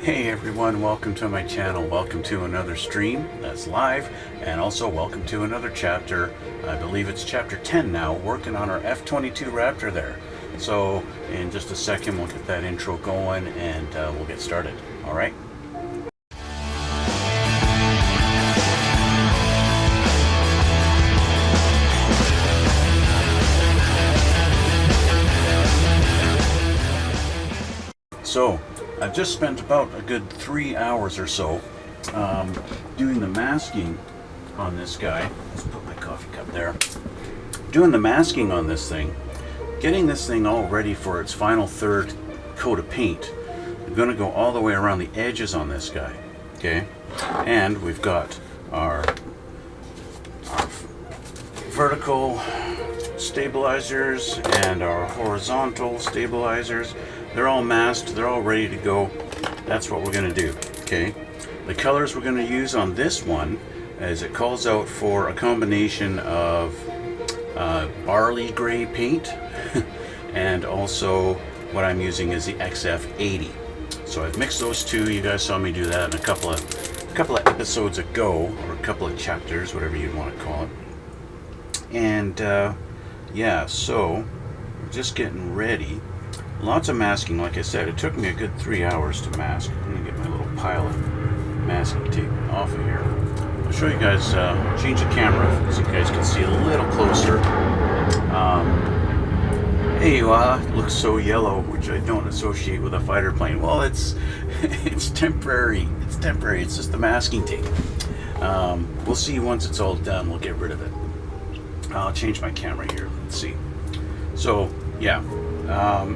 Hey everyone, welcome to my channel. Welcome to another stream that's live, and also welcome to another chapter. I believe it's chapter 10 now, working on our F-22 Raptor there. So in just a second we'll get that intro going and we'll get started. All right. So I've just spent about a good 3 hours or so doing the masking on this guy. Let's put my coffee cup there. Doing the masking on this thing, getting this thing all ready for its final third coat of paint. I'm going to go all the way around the edges on this guy, okay? And we've got our vertical stabilizers and our horizontal stabilizers. They're all masked, they're all ready to go. That's what we're going to do, okay? The colors we're going to use on this one is it calls out for a combination of barley gray paint and also what I'm using is the XF80. So I've mixed those two. You guys saw me do that in a couple of episodes ago, or a couple of chapters, whatever you'd want to call it. And yeah, so we're just getting ready. Lots of masking, like I said. It took me a good 3 hours to mask. I'm gonna get my little pile of masking tape off of here. I'll show you guys, change the camera so you guys can see a little closer. Hey, it looks so yellow, which I don't associate with a fighter plane. Well, it's temporary. It's temporary. It's just the masking tape. We'll see once it's all done. We'll get rid of it. I'll change my camera here. Let's see. So, yeah.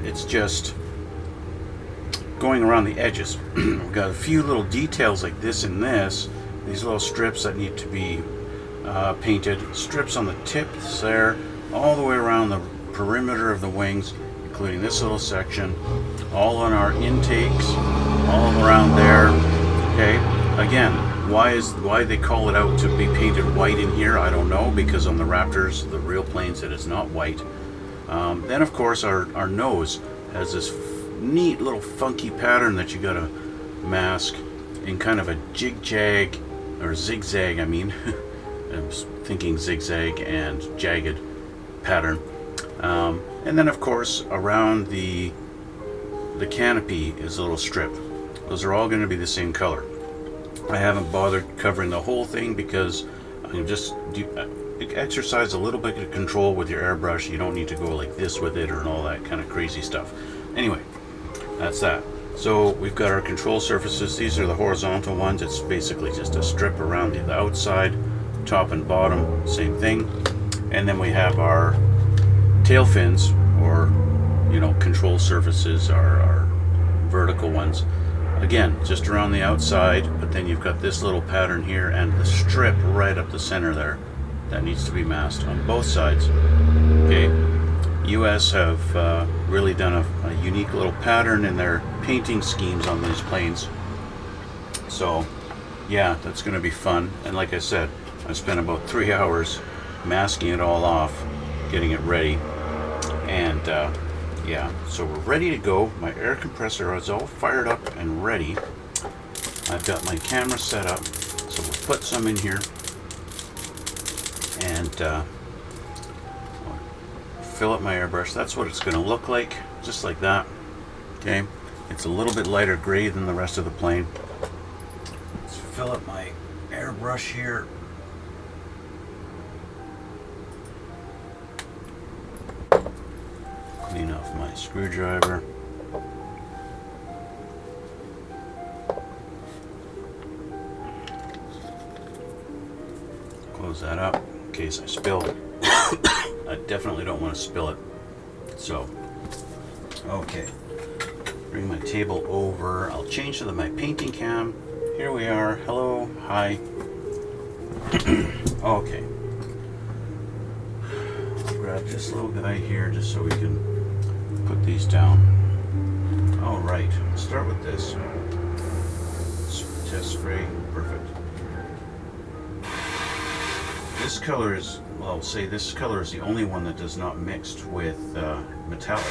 It's just going around the edges. We've got a few little details like this and this. These little strips that need to be painted. Strips on the tips there, all the way around the perimeter of the wings, including this little section. All on our intakes, all around there. Okay. Again, why they call it out to be painted white in here, I don't know, because on the Raptors, the real planes, it is not white. Then of course our nose has this neat little funky pattern that you gotta mask in kind of a jig-jag, or zigzag, I mean. I was thinking zigzag and jagged pattern. And then of course around the canopy is a little strip. Those are all going to be the same color. I haven't bothered covering the whole thing because I can just exercise a little bit of control with your airbrush. You don't need to go like this with it or all that kind of crazy stuff. Anyway, that's that. So we've got our control surfaces. These are the horizontal ones. It's basically just a strip around the outside, top and bottom, same thing. And then we have our tail fins, or control surfaces, our vertical ones. Again, just around the outside, but then you've got this little pattern here and the strip right up the center there that needs to be masked on both sides. Okay, US have really done a unique little pattern in their painting schemes on these planes. So yeah, that's going to be fun. And like I said, I spent about 3 hours masking it all off, getting it ready. And yeah, so we're ready to go. My air compressor is all fired up and ready. I've got my camera set up, so we'll put some in here and fill up my airbrush. That's what it's going to look like, just like that. Okay, it's a little bit lighter gray than the rest of the plane. Let's fill up my airbrush here. Clean off my screwdriver. Close that up in case I spill. I definitely don't want to spill it. So, okay. Bring my table over. I'll change to my painting cam. Here we are. Hello. Hi. Okay. I'll grab this little guy here just so we can put these down. All right. Let's start with this. Test spray. Perfect. This color is, well, I'll say this color is the only one that does not mix with metallic.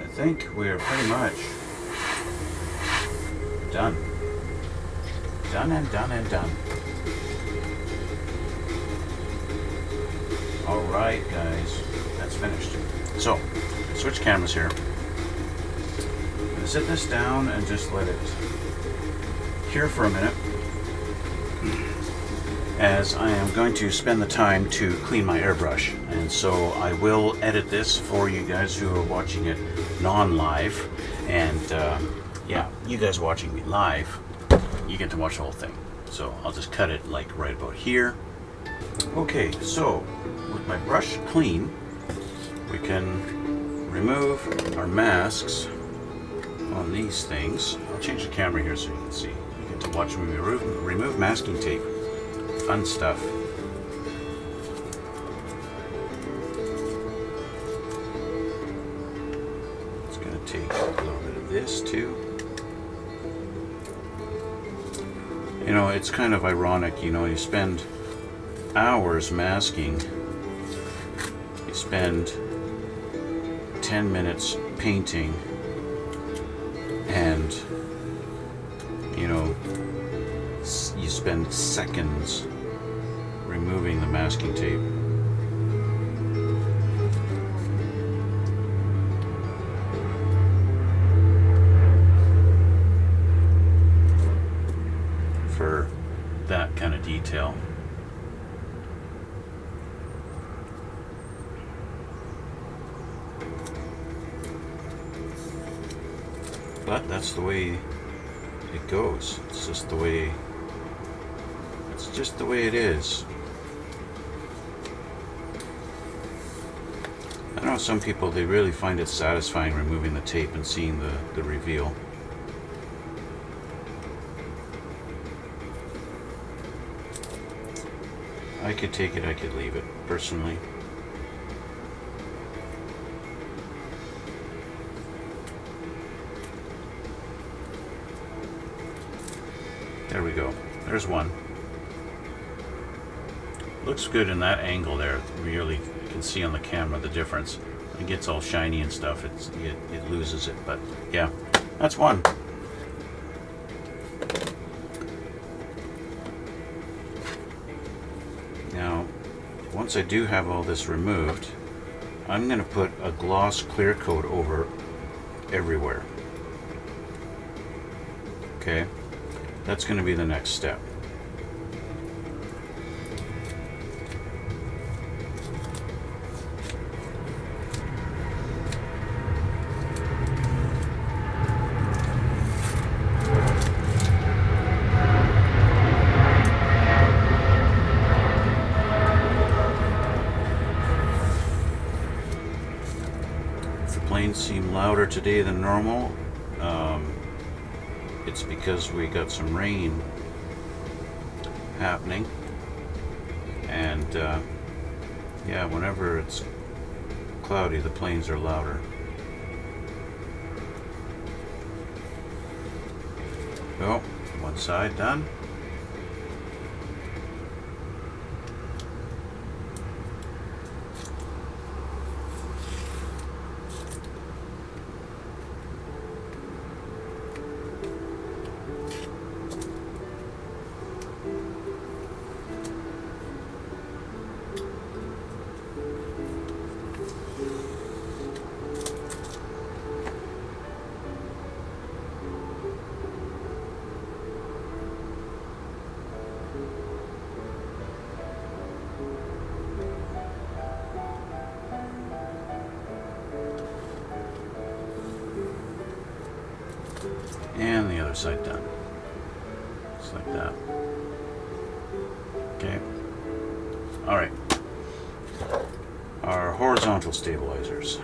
I think we're pretty much done. Done and done and done. Alright guys, that's finished. So, switch cameras here. I'm going to sit this down and just let it cure for a minute, as I am going to spend the time to clean my airbrush. And so I will edit this for you guys who are watching it non-live, and yeah, you guys watching me live, you get to watch the whole thing. So I'll just cut it like right about here. Okay, so with my brush clean, we can remove our masks on these things. I'll change the camera here so you can see. You get to watch me remove masking tape. Fun stuff. It's going to take a little bit of this too. You know, it's kind of ironic, you know, you spend hours masking, you spend 10 minutes painting, and you know, you spend seconds removing the masking tape. For that kind of detail. But that's the way it goes. It's just the way it is. I know some people, they really find it satisfying removing the tape and seeing the reveal. I could take it, I could leave it, personally. There we go. There's one. Looks good in that angle there. Really, you can see on the camera the difference. It gets all shiny and stuff. It loses it, but yeah, that's one. Now, once I do have all this removed, I'm going to put a gloss clear coat over everywhere. Okay, that's going to be the next step. Planes seem louder today than normal. It's because we got some rain happening, and yeah, whenever it's cloudy, the planes are louder. So, one side done. And the other side done. Just like that. Okay. Alright. Our horizontal stabilizers.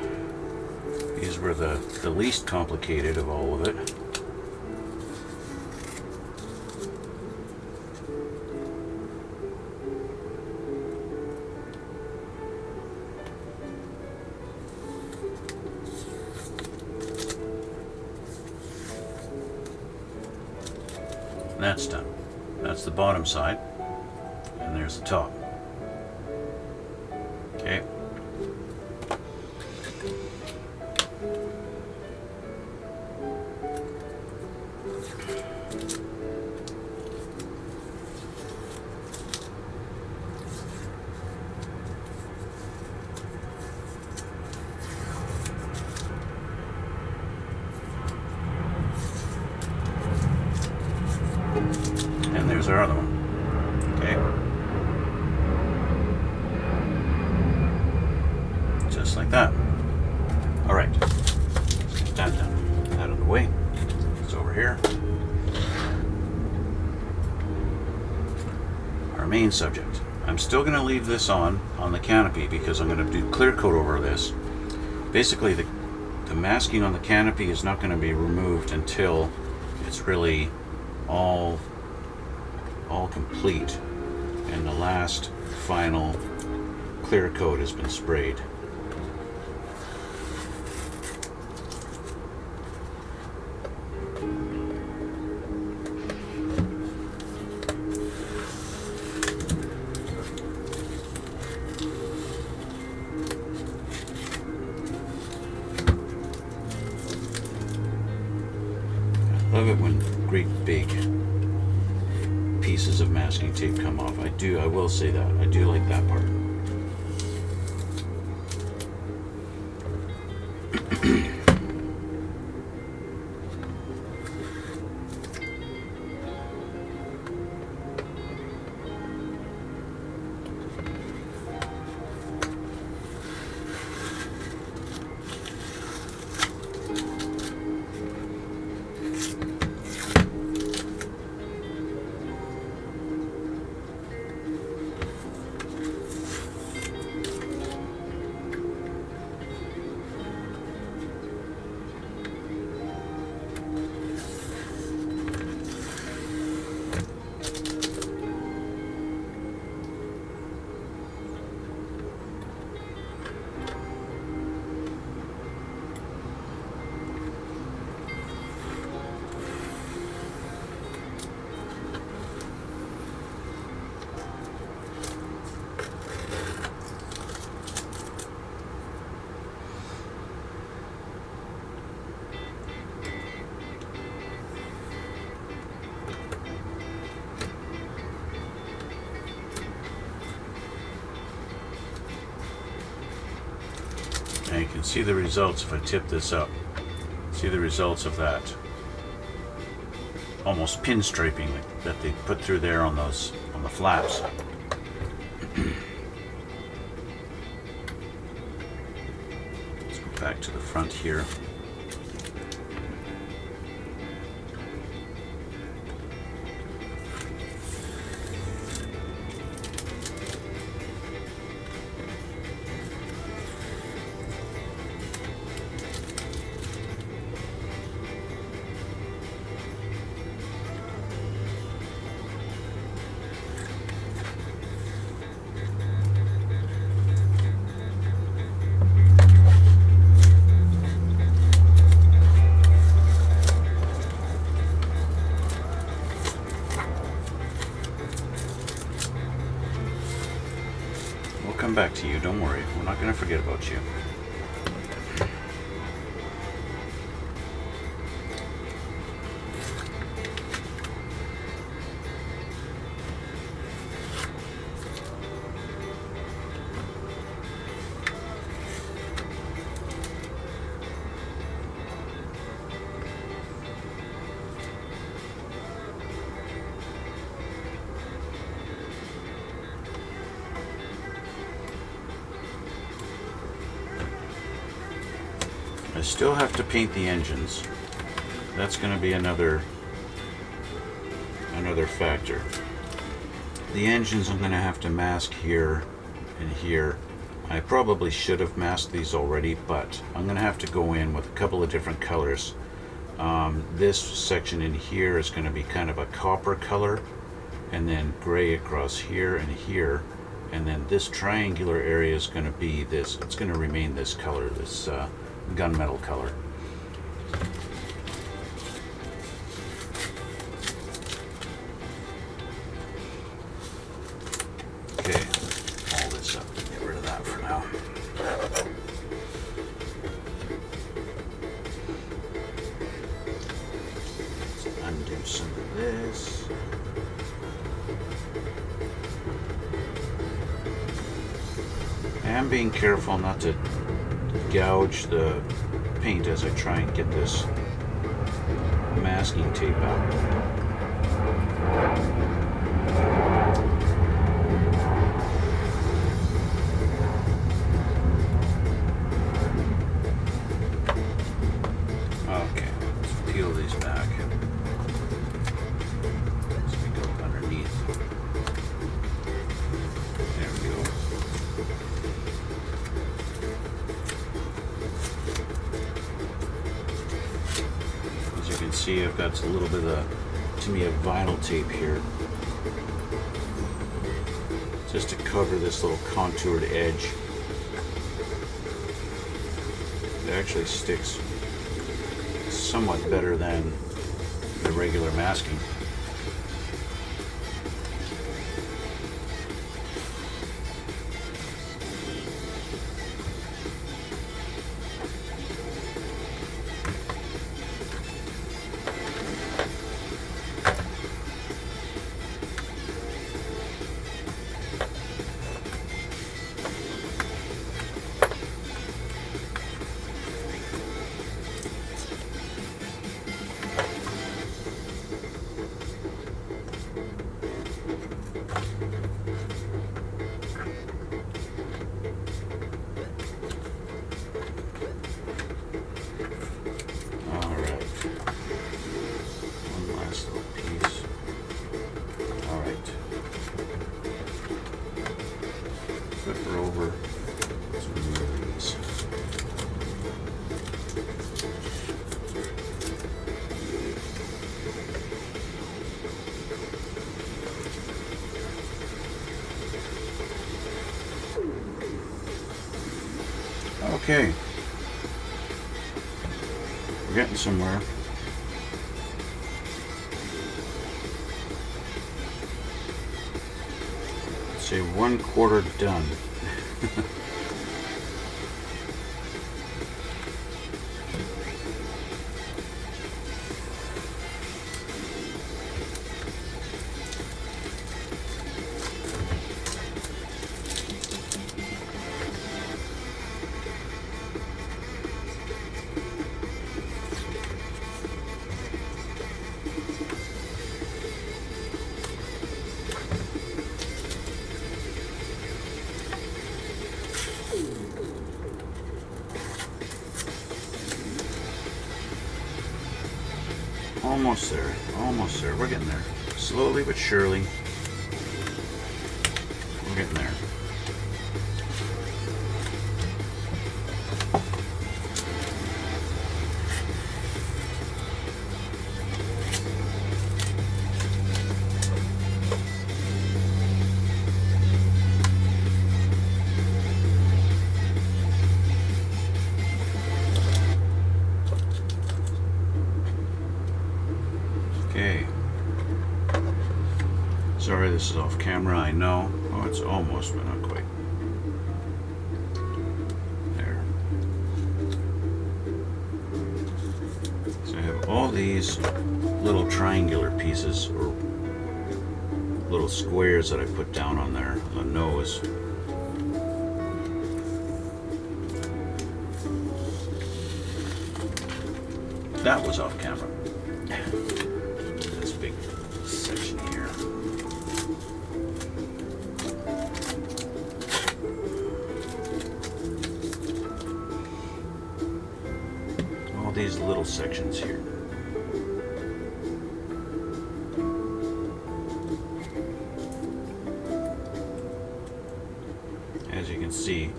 These were the least complicated of all of it. That's done. That's the bottom side, and there's the top. Okay. And there's our other one. Okay. Just like that. Alright. That done. Out of the way. It's over here. Our main subject. I'm still going to leave this on the canopy because I'm going to do clear coat over this. Basically, the masking on the canopy is not going to be removed until it's really all complete and the last final clear coat has been sprayed. I love it when great big pieces of masking tape come off. I will say that. I do like that part. And you can see the results if I tip this up. See the results of that. almost pinstriping that they put through there on the flaps. Let's go back to the front here. Come back to you, don't worry. We're not going to forget about you. I still have to paint the engines. That's going to be another factor. The engines I'm going to have to mask here and here. I probably should have masked these already, but I'm going to have to go in with a couple of different colors. This section in here is going to be kind of a copper color, and then gray across here and here, and then this triangular area is going to be this. It's going to remain this color, this gunmetal color. Okay, all this up. Get rid of that for now. Let's undo some of this. I am being careful not to gouge the paint as I try and get this masking tape out. Okay, let's peel these back as we go underneath. There we go. See, I've got a little bit of, to me, of vinyl tape here, just to cover this little contoured edge. It actually sticks somewhat better than the regular masking. Okay, we're getting somewhere. Let's say 1/4 done. almost there. Almost there. We're getting there. Slowly but surely. We're getting there. Okay. Sorry this is off camera, I know. Oh, it's almost, but not quite. There. So I have all these little triangular pieces, or little squares that I put down on there, on the nose. That was off camera. This big section here. All these little sections here. As you can see,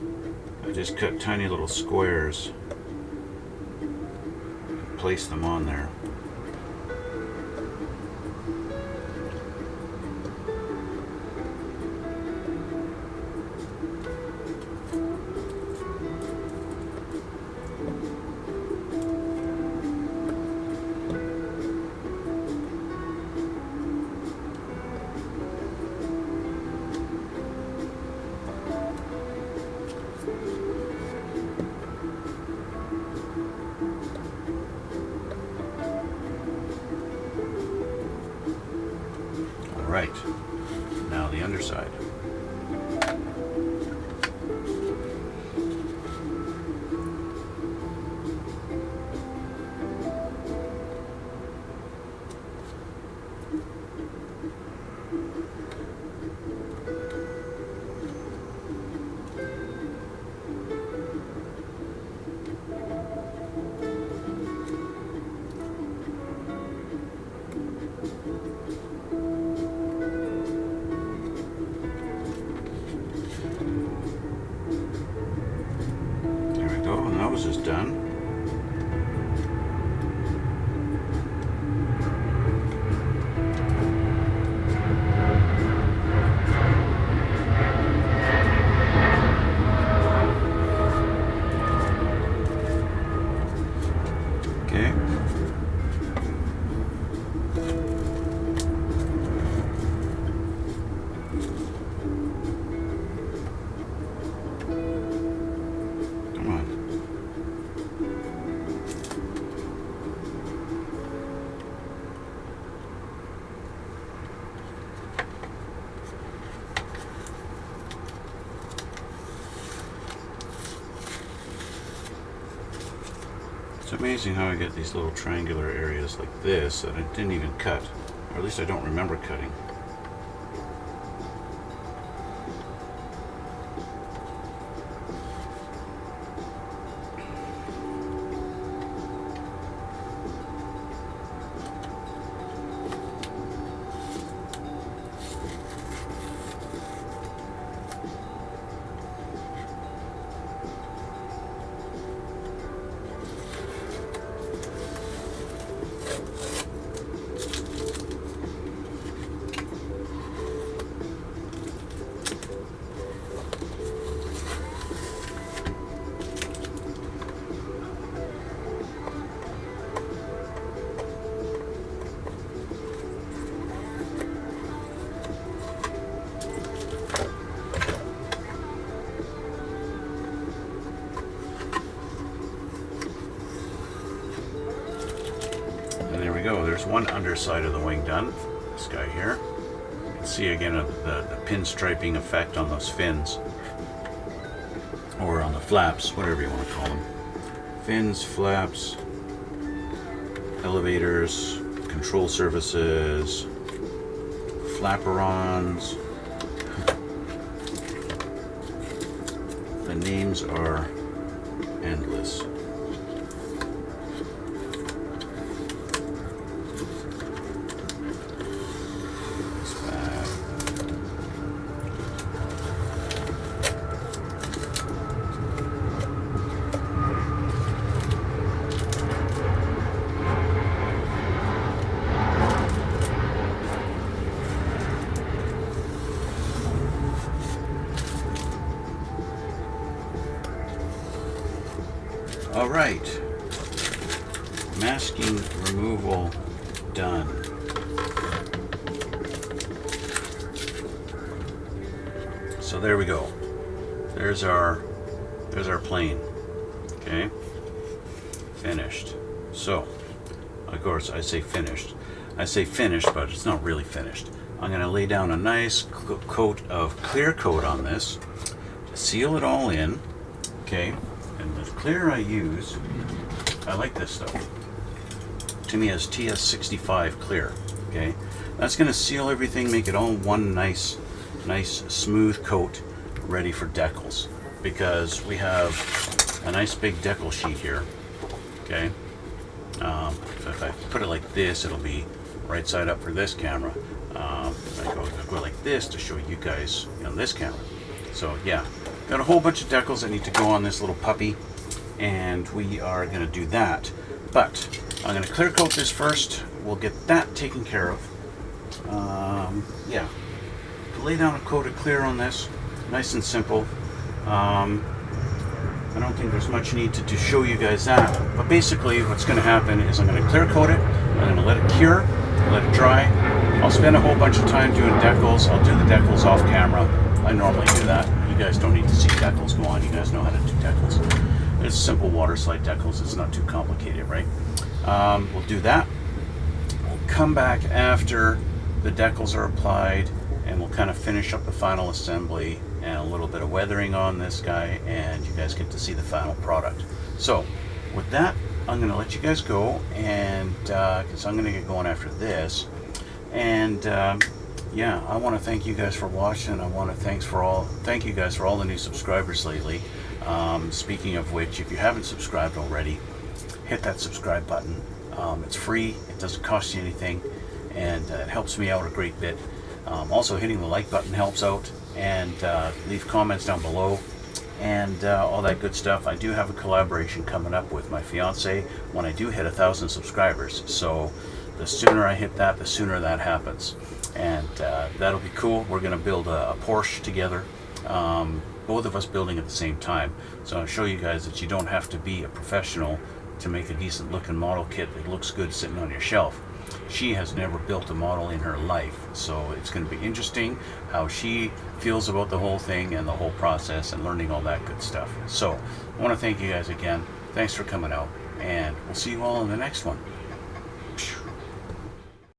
I just cut tiny little squares and place them on there. Right, now the underside. Nose is done. Okay. Come on. It's amazing how I get these little triangular areas like this that I didn't even cut, or at least I don't remember cutting. And there we go. There's one underside of the wing done. This guy here. You can see again the pinstriping effect on those fins. Or on the flaps, whatever you want to call them. Fins, flaps, elevators, control surfaces, flaperons. The names are endless. All right, masking removal done. So there we go. There's our plane. Okay, finished. So, of course, I say finished. I say finished, but it's not really finished. I'm going to lay down a nice coat of clear coat on this to seal it all in. Okay, and the clear I use, I like this stuff. To me, it's TS65 clear. Okay, that's going to seal everything, make it all one nice smooth coat, ready for decals. Because we have a nice big decal sheet here. Okay, if I put it like this, it'll be right side up for this camera. I go like this to show you guys on this camera. So yeah, got a whole bunch of decals that need to go on this little puppy, and we are going to do that. But I'm going to clear coat this first. We'll get that taken care of. Yeah, lay down a coat of clear on this, nice and simple. I don't think there's much need to show you guys that, but basically what's going to happen is I'm going to clear coat it, I'm going to let it cure, let it dry. I'll spend a whole bunch of time doing decals. I'll do the decals off camera. I normally do that. You guys don't need to see decals go on. You guys know how to do decals. It's simple water slide decals. It's not too complicated, right? We'll do that. We'll come back after the decals are applied, and we'll kind of finish up the final assembly and a little bit of weathering on this guy, and you guys get to see the final product. So with that, I'm going to let you guys go, and because I'm going to get going after this. And yeah, I want to thank you guys for watching. I want to thank you guys for all the new subscribers lately. Speaking of which, if you haven't subscribed already, hit that subscribe button. It's free, it doesn't cost you anything, and it helps me out a great bit. Also, hitting the like button helps out, and leave comments down below, and all that good stuff. I do have a collaboration coming up with my fiance when I do hit 1,000 subscribers. So the sooner I hit that, the sooner that happens, and that'll be cool. We're going to build a Porsche together, both of us building at the same time. So I'll show you guys that you don't have to be a professional to make a decent looking model kit that looks good sitting on your shelf. She has never built a model in her life, so it's going to be interesting how she feels about the whole thing and the whole process and learning all that good stuff. So I want to thank you guys again. Thanks for coming out, and we'll see you all in the next one.